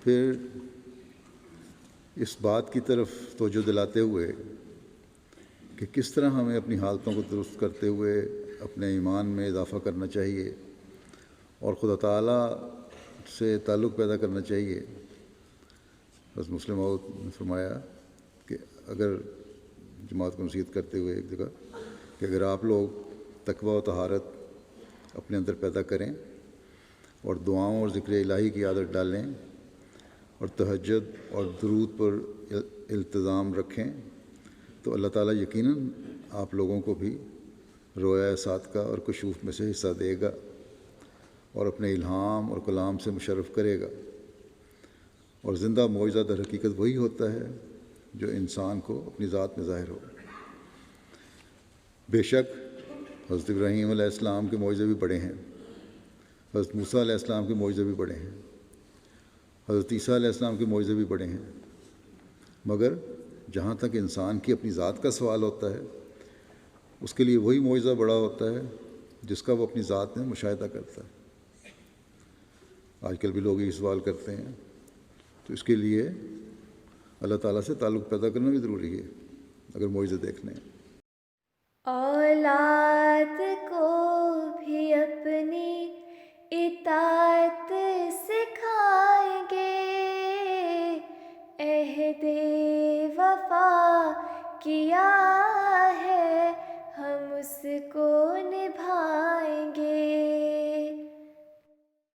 پھر اس بات کی طرف توجہ دلاتے ہوئے کہ کس طرح ہمیں اپنی حالتوں کو درست کرتے ہوئے اپنے ایمان میں اضافہ کرنا چاہیے اور خدا تعالیٰ سے تعلق پیدا کرنا چاہیے، بس مسلم موعود نے فرمایا کہ اگر جماعت کو نصیحت کرتے ہوئے ایک جگہ کہ اگر آپ لوگ تقوی و طہارت اپنے اندر پیدا کریں اور دعاؤں اور ذکر الہی کی عادت ڈالیں اور تہجد اور درود پر التزام رکھیں تو اللہ تعالیٰ یقیناً آپ لوگوں کو بھی رویا صادقہ اور کشوف میں سے حصہ دے گا اور اپنے الہام اور کلام سے مشرف کرے گا۔ اور زندہ معجزہ در حقیقت وہی ہوتا ہے جو انسان کو اپنی ذات میں ظاہر ہو۔ بے شک حضرت ابراہیم علیہ السلام کے معجزے بھی بڑے ہیں، حضرت موسیٰ علیہ السلام کے معجزے بھی بڑے ہیں، حضرت عیسیٰ علیہ السلام کے معجزے بھی بڑے ہیں، مگر جہاں تک انسان کی اپنی ذات کا سوال ہوتا ہے اس کے لیے وہی معجزہ بڑا ہوتا ہے جس کا وہ اپنی ذات میں مشاہدہ کرتا ہے۔ آج کل بھی لوگ یہ سوال کرتے ہیں، تو اس کے لیے اللہ تعالیٰ سے تعلق پیدا کرنا بھی ضروری ہے اگر معجزے دیکھنے ہیں۔ اولاد کو بھی اپنی اطاعت